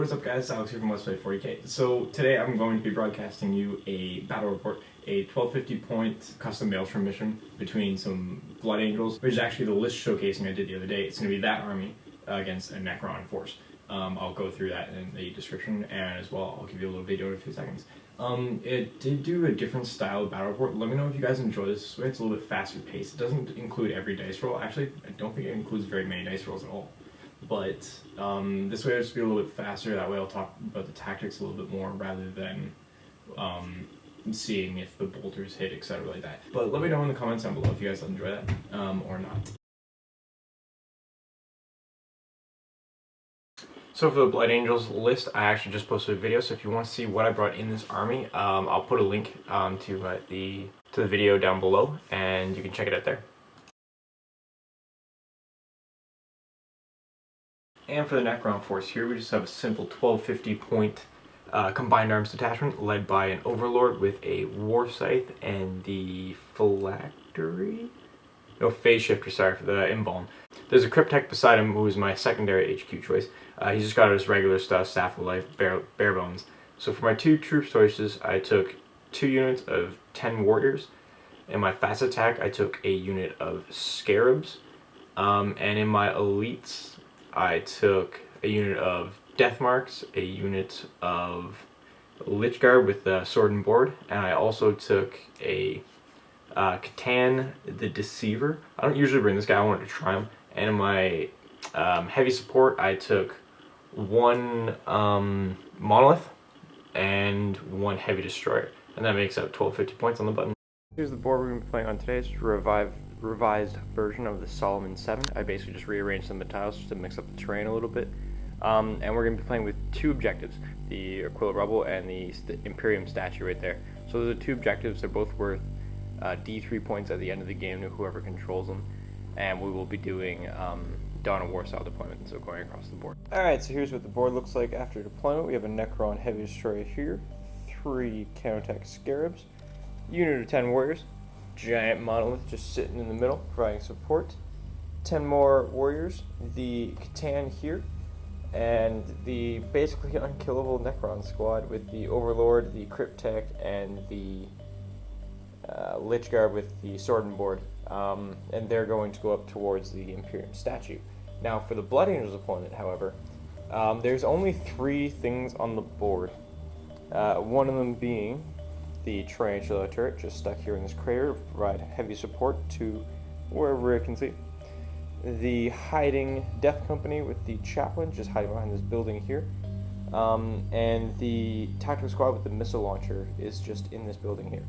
what is up guys, Alex here from Let's Play 40K. So today I'm going to be broadcasting you a battle report, a 1250 point custom Maelstrom mission between some Blood Angels, which is actually the list showcasing I did the other day. It's going to be that army against a Necron force. I'll go through that in the description, and as well I'll give you a little video in a few seconds. It did do a different style of battle report. Let me know if you guys enjoy this way. It's a little bit faster paced. It doesn't include every dice roll. Actually, I don't think it includes very many dice rolls at all. But this way it'll just be a little bit faster. That way I'll talk about the tactics a little bit more rather than seeing if the bolters hit, etc. like that. But let me know in the comments down below if you guys enjoy that or not. So for the Blood Angels list, I actually just posted a video, so if you want to see what I brought in this army, I'll put a link to the video down below, and you can check it out there. And for the Necron force here, we just have a simple 1250 point combined arms detachment led by an Overlord with a War Scythe and the Phylactery? No, Phase Shifter, sorry, for the Invuln. There's a Cryptek beside him who is my secondary HQ choice. He's just got his regular stuff, Staff of Life, bare bones. So for my two troop choices, I took 2 units of 10 warriors. In my fast attack, I took a unit of Scarabs. And in my elites, I took a unit of Death Marks, a unit of Lich Guard with the Sword and Board, and I also took a Catan the Deceiver. I don't usually bring this guy, I wanted to try him. And in my heavy support, I took 1 Monolith and 1 Heavy Destroyer, and that makes up 1250 points on the button. Here's the board we're going to be playing on today. It's a revised version of the Solomon 7. I basically just rearranged some of the tiles just to mix up the terrain a little bit. And we're going to be playing with 2 objectives, the Aquila Rubble and the Imperium statue right there. So those are 2 objectives. They're both worth D3 points at the end of the game to whoever controls them. And we will be doing Dawn of War style deployment, so going across the board. Alright, so here's what the board looks like after deployment. We have a Necron Heavy Destroyer here, 3 counterattack Scarabs, unit of 10 warriors, giant monolith just sitting in the middle providing support, 10 more warriors, the Catan here, and the basically unkillable Necron squad with the Overlord, the Cryptek, and the Lich Guard with the Sword and Board, and they're going to go up towards the Imperium statue. Now for the Blood Angels opponent, however, there's only 3 things on the board, one of them being the Trialhammer turret just stuck here in this crater to provide heavy support to wherever it can see. The hiding Death Company with the Chaplain just hiding behind this building here. And the Tactical Squad with the missile launcher is just in this building here.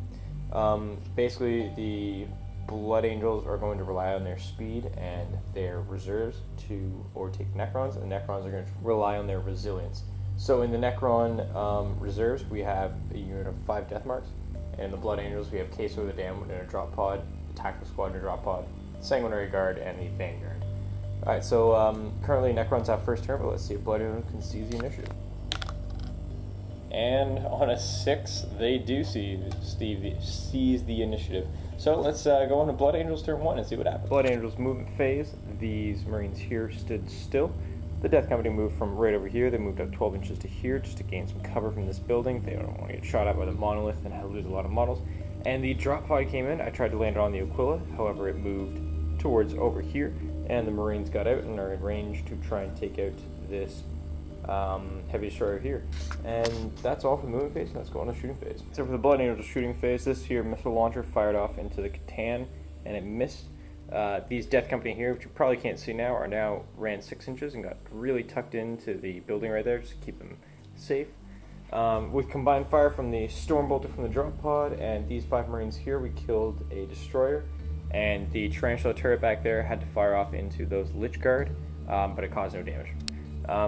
Basically, the Blood Angels are going to rely on their speed and their reserves to overtake the Necrons, and the Necrons are going to rely on their resilience. So in the Necron reserves, we have a unit of 5 Death Marks, and in the Blood Angels, we have Queso the Damned in a drop pod, the Tactical Squad in a drop pod, Sanguinary Guard, and the Vanguard. Alright, so currently Necrons have first turn, but let's see if Blood Angels can seize the initiative. And on a 6, they do seize the initiative. So let's go on to Blood Angels turn 1 and see what happens. Blood Angels movement phase, these Marines here stood still. The Death Company moved from right over here. They moved up 12 inches to here just to gain some cover from this building. They don't want to get shot at by the monolith and lose a lot of models. And the drop pod came in. I tried to land it on the Aquila, however it moved towards over here, and the Marines got out and are in range to try and take out this Heavy Destroyer here. And that's all for the movement phase. Let's go on to shooting phase. So for the Blood Angels shooting phase, this here missile launcher fired off into the Catan, and it missed. These Death Company here, which you probably can't see now, are now ran 6 inches and got really tucked into the building right there just to keep them safe. With combined fire from the Stormbolter from the drop pod and these 5 Marines here, we killed a Destroyer, and the Tarantula turret back there had to fire off into those Lich Guard, but it caused no damage.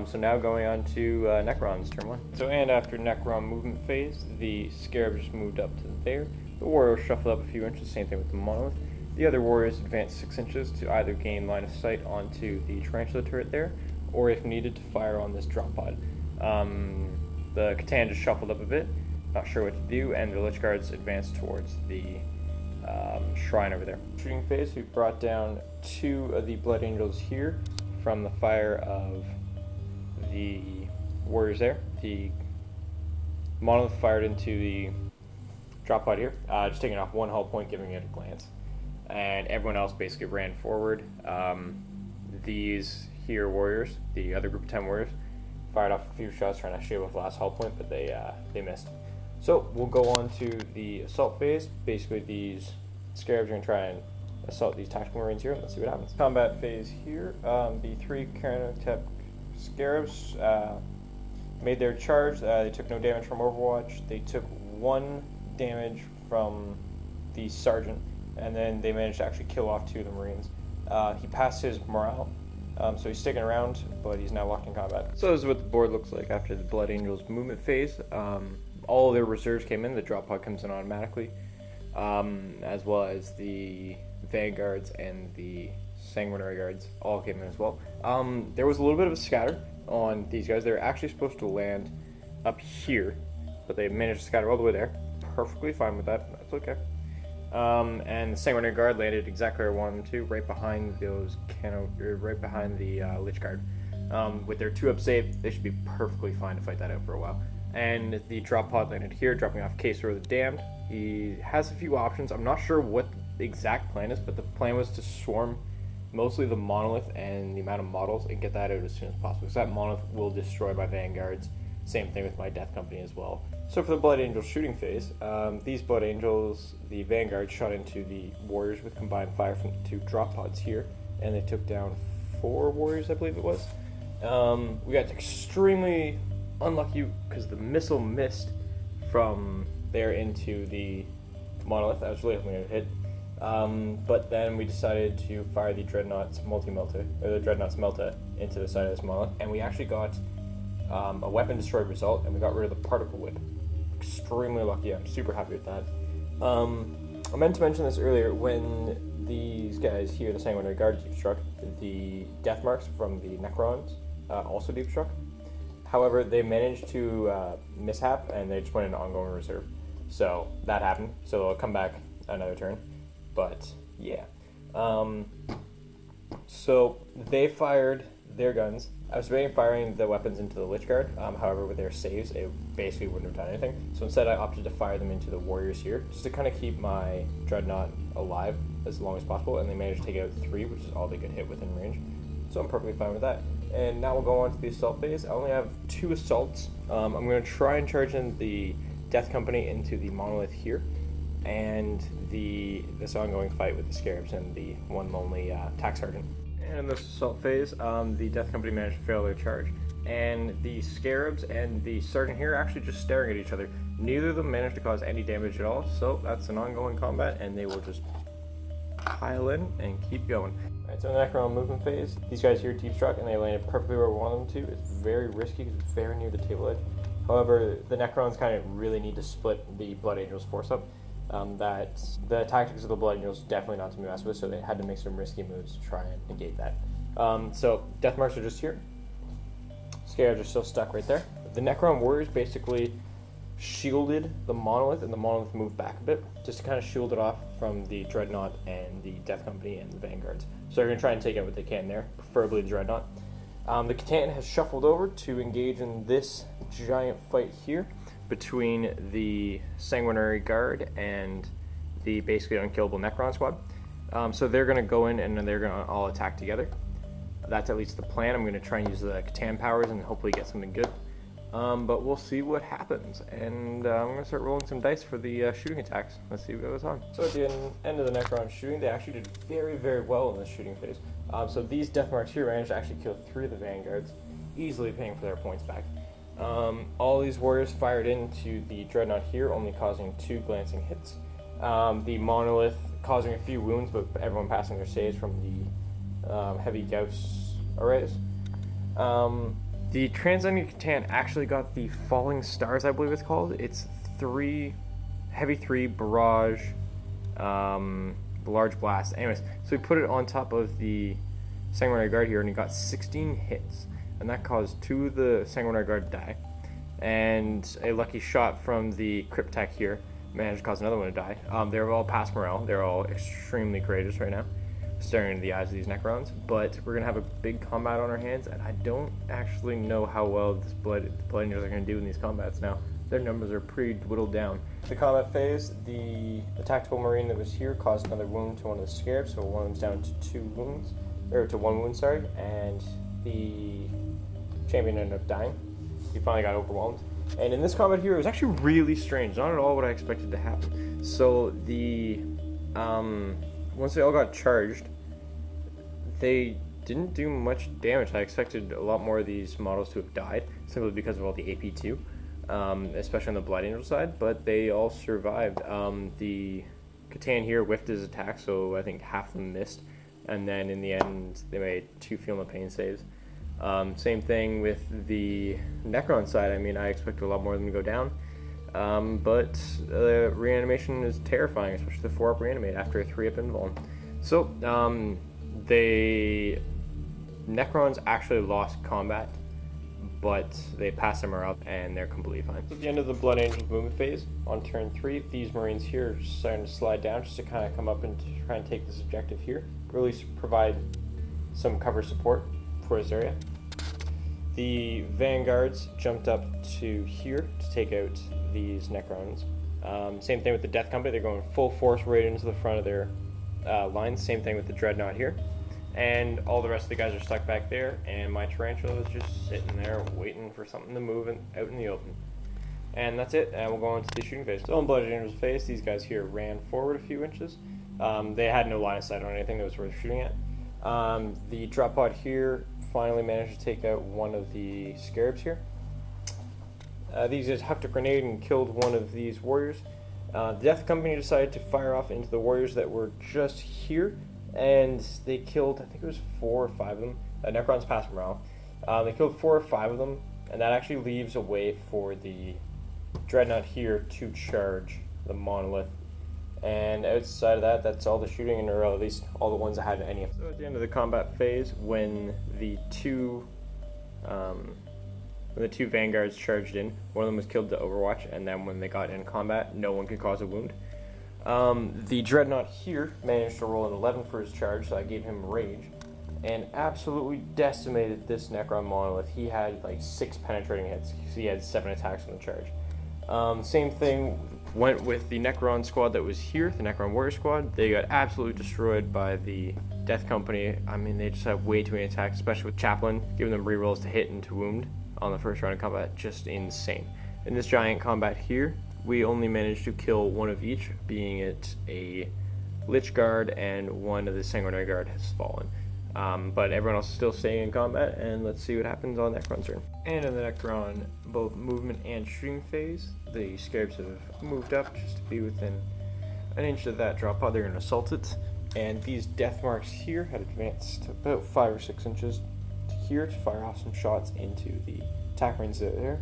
So now going on to Necrons turn 1. So and after Necron movement phase, the Scarab just moved up to there. The Warriors shuffled up a few inches, same thing with the Monolith. The other warriors advanced 6 inches to either gain line of sight onto the Tarantula turret there, or if needed to fire on this drop pod. The Catan just shuffled up a bit, not sure what to do, and the Lich Guards advanced towards the shrine over there. Shooting phase, we brought down 2 of the Blood Angels here from the fire of the warriors there. The monolith fired into the drop pod here, just taking off one hull point, giving it a glance. And everyone else basically ran forward. These here warriors, the other group of 10 warriors, fired off a few shots trying to shave off the last hull point, but they missed. So we'll go on to the assault phase. Basically, these scarabs are going to try and assault these tactical marines here. Let's see what happens. Combat phase here. The 3 Karanotep scarabs made their charge. They took no damage from Overwatch. They took 1 damage from the sergeant, and then they managed to actually kill off 2 of the marines. He passed his morale, so he's sticking around, but he's now locked in combat. So this is what the board looks like after the Blood Angels movement phase. All their reserves came in. The drop pod comes in automatically, as well as the Vanguards and the Sanguinary Guards all came in as well. There was a little bit of a scatter on these guys. They were actually supposed to land up here, but they managed to scatter all the way there. Perfectly fine with that. That's okay. And the Sanguinary Guard landed exactly where I wanted them to, right behind those right behind the Lich Guard. With their 2-up save, they should be perfectly fine to fight that out for a while. And the drop pod landed here, dropping off Caesar the Damned. He has a few options. I'm not sure what the exact plan is, but the plan was to swarm mostly the monolith and the amount of models and get that out as soon as possible, because that monolith will destroy my Vanguards. Same thing with my Death Company as well. So for the Blood Angel shooting phase, these Blood Angels, the Vanguard shot into the warriors with combined fire from the 2 drop pods here, and they took down 4 warriors, I believe it was. We got extremely unlucky because the missile missed from there into the monolith. I was really hoping it would hit. But then we decided to fire the Dreadnought's multi-melta, or the Dreadnought's melta, into the side of this monolith, and we actually got a weapon destroyed result, and we got rid of the particle whip. Extremely lucky. I'm super happy with that. I meant to mention this earlier. When these guys here, the Sanguinary Guard, deep struck, the death marks from the Necrons also deep struck. However, they managed to mishap, and they just went into ongoing reserve. So that happened. So they'll come back another turn. But yeah. So they fired their guns. I was debating firing the weapons into the Lich Guard, however, with their saves, it basically wouldn't have done anything. So instead, I opted to fire them into the warriors here, just to kind of keep my Dreadnought alive as long as possible, and they managed to take out 3, which is all they could hit within range. So I'm perfectly fine with that. And now we'll go on to the assault phase. I only have 2 assaults. I'm going to try and charge in the Death Company into the monolith here, and this ongoing fight with the Scarabs and the one lonely tax sergeant. And in this assault phase, the Death Company managed to fail their charge, and the Scarabs and the sergeant here are actually just staring at each other. Neither of them managed to cause any damage at all, so that's an ongoing combat, and they will just pile in and keep going. Alright, so in the Necron movement phase, these guys here deep struck, and they landed perfectly where we want them to. It's very risky because it's very near the table edge. However, the Necrons kind of really need to split the Blood Angels force up. That the tactics of the Blood Angels definitely not to be messed with, so they had to make some risky moves to try and negate that. So death marks are just here. Scarabs are still stuck right there. The Necron warriors basically shielded the monolith, and the monolith moved back a bit just to kind of shield it off from the Dreadnought and the Death Company and the Vanguards. So they're going to try and take out what they can there, preferably the Dreadnought. The Catan has shuffled over to engage in this giant fight here between the Sanguinary Guard and the basically unkillable Necron squad. So they're going to go in and they're going to all attack together. That's at least the plan. I'm going to try and use the Catan powers and hopefully get something good. But we'll see what happens. And I'm going to start rolling some dice for the shooting attacks. Let's see what goes on. So at the end of the Necron shooting, they actually did very, very well in this shooting phase. So these death marks here managed to actually kill 3 of the Vanguards, easily paying for their points back. All these warriors fired into the Dreadnought here, only causing 2 glancing hits. The Monolith causing a few wounds, but everyone passing their saves from the heavy Gauss arrays. The Transcendent Catan actually got the Falling Stars, I believe it's called. It's 3, heavy 3, barrage, large blast. Anyways, so we put it on top of the Sanguinary Guard here, and it got 16 hits. And that caused 2 of the Sanguinary Guard to die. And a lucky shot from the Cryptek here managed to cause another one to die. They're all past morale. They're all extremely courageous right now. staring into the eyes of these Necrons. But we're going to have a big combat on our hands, and I don't actually know how well the Blood Angels are going to do in these combats now. Their numbers are pretty whittled down. The combat phase, the tactical marine that was here caused another wound to one of the scarabs, so one of them's down to 2 wounds, or to 1 wound, sorry, and the champion ended up dying. He finally got overwhelmed. And in this combat here, it was actually really strange, not at all what I expected to happen. So the once they all got charged, they didn't do much damage. I expected a lot more of these models to have died, simply because of all the AP2. Especially on the Blood Angel side, but they all survived. The Catan here whiffed his attack, so I think half of them missed, and then in the end they made 2 Feel No Pain saves. Same thing with the Necron side. I mean, I expected a lot more of them to go down, but reanimation is terrifying, especially the 4-up reanimate after a 3-up invuln. So the Necrons actually lost combat, but they pass them up and they're completely fine. At the end of the Blood Angels movement phase, on turn 3, these Marines here are starting to slide down just to kind of come up and try and take this objective here. Really provide some cover support for this area. The Vanguards jumped up to here to take out these Necrons. Same thing with the Death Company, they're going full force right into the front of their lines. Same thing with the Dreadnought here. And all the rest of the guys are stuck back there, and my Tarantula is just sitting there waiting for something to move out in the open. And that's it, and we'll go on to the shooting phase. So in Blood Angel's phase, these guys here ran forward a few inches. They had no line of sight on anything that was worth shooting at. The drop pod here finally managed to take out one of the Scarabs here. These guys hucked a grenade and killed one of these warriors. The Death Company decided to fire off into the warriors that were just here, and they killed, I think it was 4 or 5 of them. Necrons passed morale. They killed 4 or 5 of them, and that actually leaves a way for the Dreadnought here to charge the Monolith. And outside of that, that's all the shooting, or at least all the ones that had any. So at the end of the combat phase, when the two Vanguards charged in, one of them was killed to Overwatch, and then when they got in combat, no one could cause a wound. The Dreadnought here managed to roll an 11 for his charge, so I gave him Rage, and absolutely decimated this Necron Monolith. He had like 6 penetrating hits, so he had 7 attacks on the charge. Same thing went with the Necron squad that was here, the Necron Warrior squad. They got absolutely destroyed by the Death Company. I mean, they just had way too many attacks, especially with Chaplain, giving them rerolls to hit and to wound on the first round of combat. Just insane. In this giant combat here, we only managed to kill one of each, being it a Lich Guard and one of the Sanguinary Guard has fallen. But everyone else is still staying in combat, and let's see what happens on Necron's turn. And in the Necron, both movement and shooting phase, the Scarabs have moved up just to be within an inch of that drop pod. They're going to assault it, and these death marks here had advanced about 5 or 6 inches to here to fire off some shots into the attack marines that are there.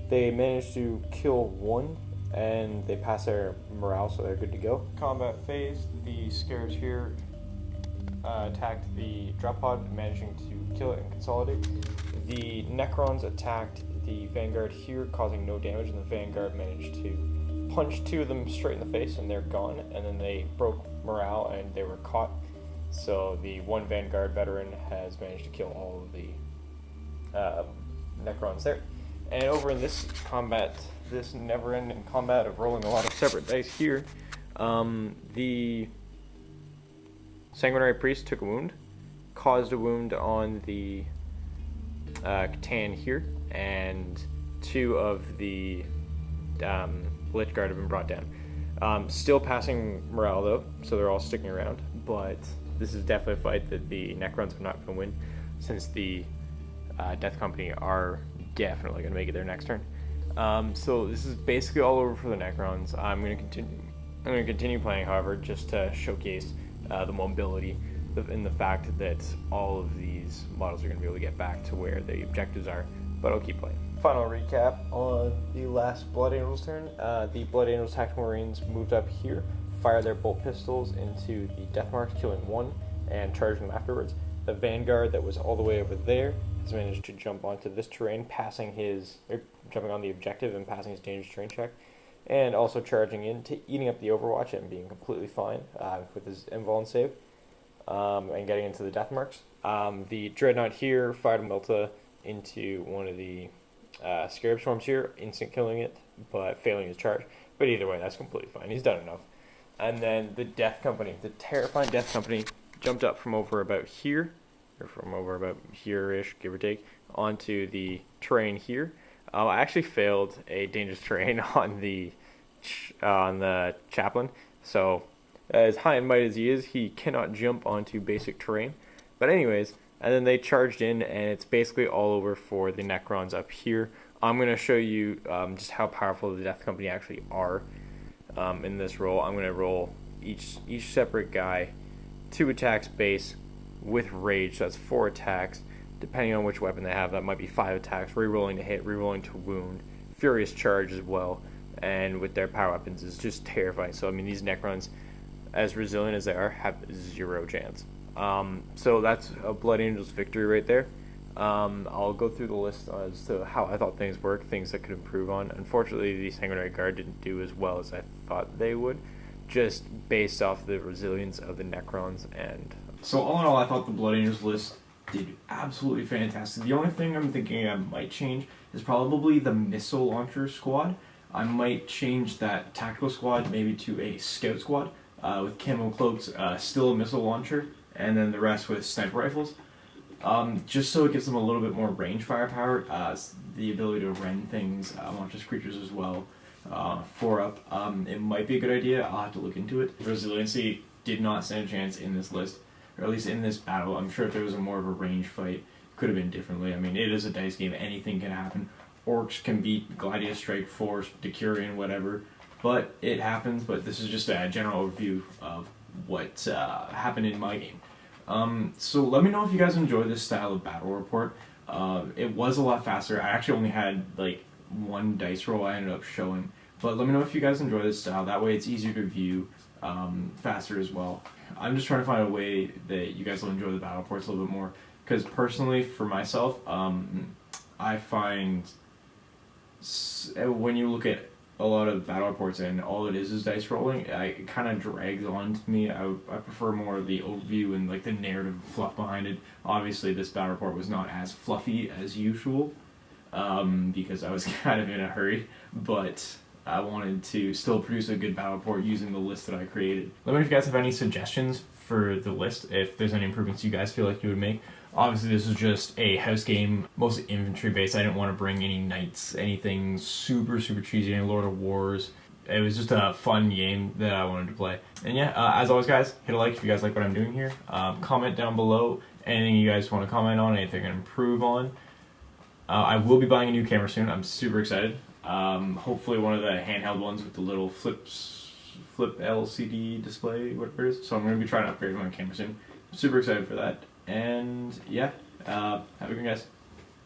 They managed to kill one, and they pass their morale, so they're good to go. Combat phase, the Scarabs here attacked the drop pod, managing to kill it and consolidate. The Necrons attacked the Vanguard here, causing no damage, and the Vanguard managed to punch 2 of them straight in the face, and they're gone. And then they broke morale, and they were caught. So the one Vanguard veteran has managed to kill all of the Necrons there. And over in this combat, this never-ending combat of rolling a lot of separate dice here, the Sanguinary Priest took a wound, caused a wound on the Catan here, and 2 of the Lich Guard have been brought down. Still passing morale though, so they're all sticking around, but this is definitely a fight that the Necrons are not going to win, since the Death Company are definitely going to make it their next turn. So this is basically all over for the Necrons. I'm going to continue playing, however, just to showcase the mobility and the fact that all of these models are going to be able to get back to where the objectives are, but I'll keep playing. Final recap on the last Blood Angels turn. The Blood Angels Tactical Marines moved up here, fired their bolt pistols into the death marks, killing 1 and charging them afterwards. The Vanguard that was all the way over there has managed to jump onto this terrain, jumping on the objective and passing his dangerous terrain check, and also charging in, eating up the Overwatch and being completely fine with his invuln save. and getting into the death marks. The Dreadnought here fired a Melta into one of the Scarab Swarms here, instant killing it, but failing his charge. But either way, that's completely fine. He's done enough. And then the Death Company, the terrifying Death Company, jumped up from over about here, or from over about here-ish, give or take, onto the terrain here. I actually failed a dangerous terrain on the Chaplain, so as high and mighty as he is, he cannot jump onto basic terrain. But anyways, and then they charged in, and it's basically all over for the Necrons up here. I'm going to show you just how powerful the Death Company actually are in this roll. I'm going to roll each separate guy 2 attacks base with rage, so that's 4 attacks. Depending on which weapon they have, that might be 5 attacks, rerolling to hit, rerolling to wound, furious charge as well, and with their power weapons is just terrifying. So I mean, these Necrons, as resilient as they are, have 0 chance. So that's a Blood Angel's victory right there. I'll go through the list as to how I thought things work, things that could improve on. Unfortunately, the Sanguinary Guard didn't do as well as I thought they would, just based off the resilience of the Necrons. And so all in all, I thought the Blood Angels list did absolutely fantastic. The only thing I'm thinking I might change is probably the missile launcher squad. I might change that tactical squad maybe to a scout squad with camo cloaks, still a missile launcher, and then the rest with sniper rifles. Just so it gives them a little bit more range firepower, the ability to rend things, monstrous creatures as well, 4-up. It might be a good idea, I'll have to look into it. Resiliency did not stand a chance in this list, or at least in this battle. I'm sure if there was more of a range fight, it could have been differently. I mean, it is a dice game, anything can happen. Orcs can beat Gladius, Strike Force, Decurion, whatever, but it happens. But this is just a general overview of what happened in my game. So let me know if you guys enjoy this style of battle report. It was a lot faster. I actually only had like 1 dice roll I ended up showing, but let me know if you guys enjoy this style. That way it's easier to view, faster as well. I'm just trying to find a way that you guys will enjoy the battle reports a little bit more, because personally for myself, I find when you look at a lot of battle reports and all it is dice rolling, it kind of drags on to me. I prefer more of the overview and like the narrative fluff behind it. Obviously this battle report was not as fluffy as usual, because I was kind of in a hurry, but I wanted to still produce a good battle report using the list that I created. Let me know if you guys have any suggestions for the list, if there's any improvements you guys feel like you would make. Obviously this is just a house game, mostly infantry based. I didn't want to bring any knights, anything super cheesy, any Lord of Wars. It was just a fun game that I wanted to play. And yeah, as always guys, hit a like if you guys like what I'm doing here. Comment down below anything you guys want to comment on, anything I can improve on. I will be buying a new camera soon. I'm super excited. Hopefully one of the handheld ones with the little flip LCD display, whatever it is. So I'm going to be trying to upgrade my camera soon. I'm super excited for that. And yeah, have a good one guys.